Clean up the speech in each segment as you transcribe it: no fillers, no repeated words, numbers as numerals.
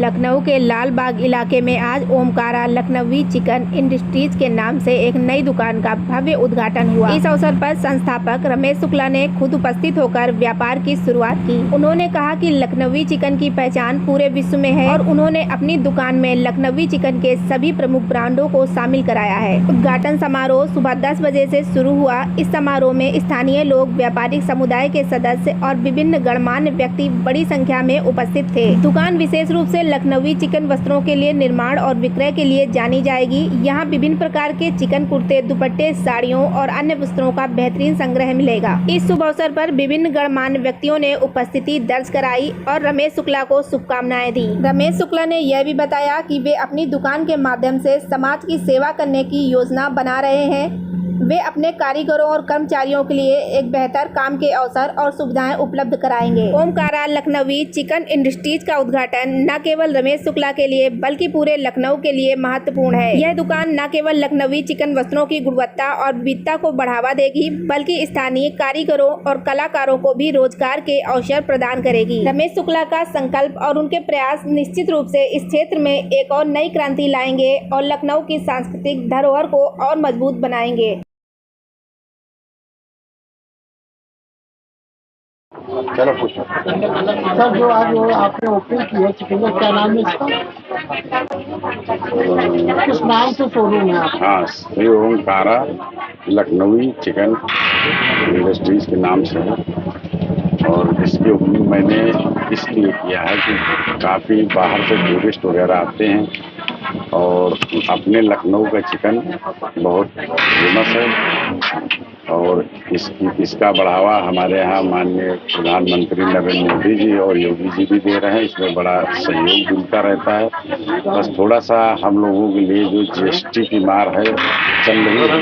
लखनऊ के लाल बाग इलाके में आज ओमकारा लखनवी चिकन इंडस्ट्रीज के नाम से एक नई दुकान का भव्य उद्घाटन हुआ। इस अवसर पर संस्थापक रमेश शुक्ला ने खुद उपस्थित होकर व्यापार की शुरुआत की। उन्होंने कहा कि लखनवी चिकन की पहचान पूरे विश्व में है और उन्होंने अपनी दुकान में लखनवी चिकन के सभी प्रमुख ब्रांडों को शामिल कराया है। उद्घाटन समारोह सुबह 10 बजे से शुरू हुआ। इस समारोह में स्थानीय लोग, व्यापारिक समुदाय के सदस्य और विभिन्न गणमान्य व्यक्ति बड़ी संख्या में उपस्थित थे। दुकान विशेष रूप से लखनवी चिकन वस्त्रों के लिए निर्माण और विक्रय के लिए जानी जाएगी। यहाँ विभिन्न प्रकार के चिकन कुर्ते, दुपट्टे, साड़ियों और अन्य वस्त्रों का बेहतरीन संग्रह मिलेगा। इस शुभ अवसर पर विभिन्न गणमान्य व्यक्तियों ने उपस्थिति दर्ज कराई और रमेश शुक्ला को शुभकामनाएं दी। रमेश शुक्ला ने यह भी बताया कि वे अपनी दुकान के माध्यम से समाज की सेवा करने की योजना बना रहे हैं। वे अपने कारीगरों और कर्मचारियों के लिए एक बेहतर काम के अवसर और सुविधाएं उपलब्ध कराएंगे। ओमकारा लखनवी चिकन इंडस्ट्रीज का उद्घाटन न केवल रमेश शुक्ला के लिए बल्कि पूरे लखनऊ के लिए महत्वपूर्ण है। यह दुकान न केवल लखनवी चिकन वस्त्रों की गुणवत्ता और विविधता को बढ़ावा देगी बल्कि स्थानीय कारीगरों और कलाकारों को भी रोजगार के अवसर प्रदान करेगी। रमेश शुक्ला का संकल्प और उनके प्रयास निश्चित रूप से इस क्षेत्र में एक और नई क्रांति लाएंगे और लखनऊ की सांस्कृतिक धरोहर को और मजबूत बनाएंगे। चलो पूछो सर, जो आज आपने ओपन की है चिकन का, क्या नाम है इसका? किस नाम से शोरूम है आपका? हाँ, श्री ओमकारा लखनवी चिकन इंडस्ट्रीज के नाम से है और इसकी ओपनिंग मैंने इसलिए किया है कि काफ़ी बाहर से टूरिस्ट वगैरह आते हैं और अपने लखनऊ का चिकन बहुत फेमस है और इसका बढ़ावा हमारे यहाँ माननीय प्रधानमंत्री नरेंद्र मोदी जी और योगी जी भी दे रहे हैं। इसमें बड़ा सहयोग मिलता रहता है। बस थोड़ा सा हम लोगों के लिए जो जीएसटी की मार है चल रही है,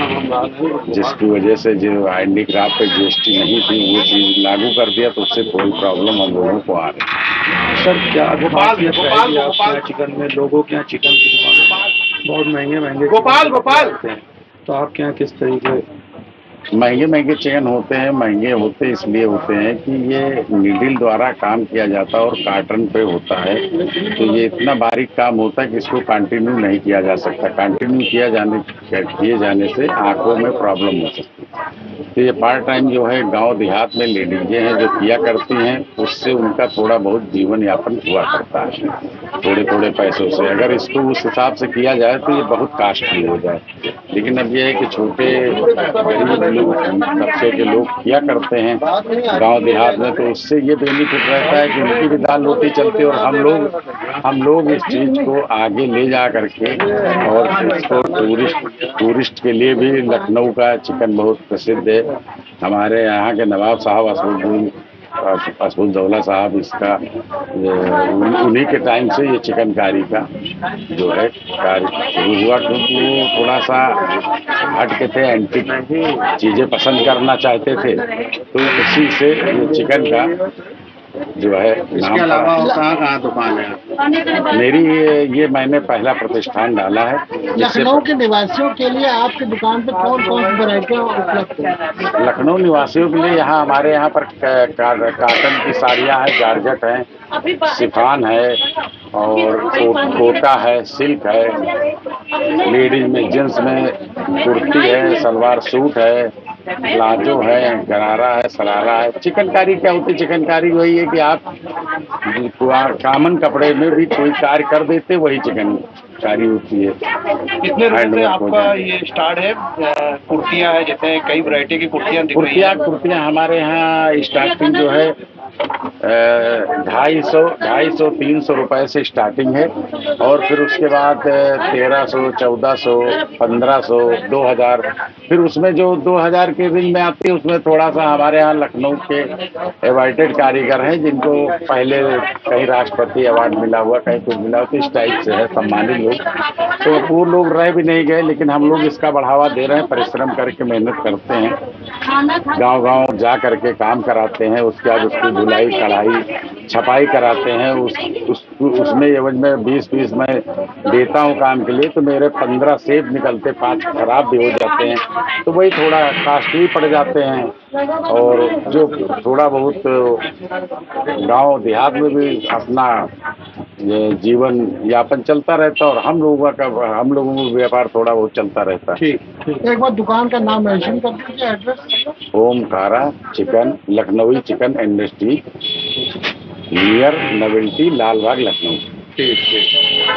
जिसकी वजह से जो हैंडीक्राफ्ट पे जीएसटी नहीं थी वो चीज़ लागू कर दिया तो उससे थोड़ी प्रॉब्लम हम लोगों को आ रही है। सर, क्या गोपाल चिकन में लोगों के यहाँ चिकन की दुकान बहुत महंगे गोपाल तो आपके यहाँ किस तरीके महंगे चिकन होते हैं? महंगे होते इसलिए होते हैं कि ये नीडल द्वारा काम किया जाता है और कार्टन पे होता है, तो ये इतना बारीक काम होता है कि इसको कंटिन्यू नहीं किया जा सकता। कंटिन्यू किए जाने से आंखों में प्रॉब्लम हो सकती है। तो ये पार्ट टाइम जो है गांव देहात में लेडीजें हैं जो किया करती हैं, उससे उनका थोड़ा बहुत जीवन यापन हुआ करता है थोड़े पैसों से। अगर इसको उस हिसाब से किया जाए तो ये बहुत कास्टली हो जाए। लेकिन अब ये है कि छोटे गरीब तबके के लोग किया करते हैं गांव देहात में, तो उससे ये बेनिफिट रहता है कि उनकी भी दाल रोटी चलती है और हम लोग इस चीज़ को आगे ले जा करके और इसको टूरिस्ट के लिए भी लखनऊ का चिकन बहुत प्रसिद्ध है। हमारे यहाँ के नवाब साहब असफुद्दौला साहब इसका उन्हीं के टाइम से ये चिकनकारी का जो है कार्य शुरू हुआ, क्योंकि वो थोड़ा सा हट के थे, एंटीक चीज़ें पसंद करना चाहते थे, तो इसी से ये चिकन का जो है नाम। कहाँ दुकान है मेरी ये मैंने पहला प्रतिष्ठान डाला है। लखनऊ के निवासियों के लिए आपकी दुकान पे कौन सी वैरायटियाँ उपलब्ध है? लखनऊ निवासियों के लिए यहाँ हमारे यहाँ पर काटन की साड़ियाँ हैं, जारजट हैं, शिफान है और कोटा है, सिल्क है, लेडीज में जींस में कुर्ती है, सलवार सूट है, प्लाजो है, गरारा है, सरारा है। चिकनकारी क्या होती है? चिकनकारी वही है कि आप कॉमन कपड़े में भी कोई कार्य कर देते, वही चिकनकारी होती है। कितने रुपए से आपका ये स्टार्ट है? कुर्तियाँ है, जैसे कई वैरायटी की कुर्तियाँ हमारे यहाँ स्टार्टिंग जो है 250, 300 रुपए से स्टार्टिंग है और फिर उसके बाद 1300, 1400, 1500, 2000, फिर उसमें जो 2000 के रेंज में आती है उसमें थोड़ा सा हमारे यहाँ लखनऊ के एवार्डेड कारीगर हैं जिनको पहले कहीं राष्ट्रपति अवार्ड मिला हुआ, कहीं कुछ मिला हुआ, तो इस टाइप से है सम्मानित लोग। तो वो लोग रह भी नहीं गए, लेकिन हम लोग इसका बढ़ावा दे रहे हैं, परिश्रम करके मेहनत करते हैं, गांव जा करके काम कराते हैं, उसके बाद उसकी धुलाई, कढ़ाई, छपाई कराते हैं। उसमें एवज में 20 पीस मैं देता हूँ काम के लिए, तो मेरे 15 सेब निकलते, 5 खराब भी हो जाते हैं, तो वही थोड़ा कास्टली पड़ जाते हैं। और जो थोड़ा बहुत गांव देहात में भी अपना जीवन यापन चलता रहता है और हम लोगों का व्यापार थोड़ा बहुत चलता रहता है। ठीक। एक बार दुकान का नाम मेंशन कर दीजिए, address. Omkara Chikan, Lucknowi chikan industry, near Novelty, Lal Bagh, Lucknow. ठीक।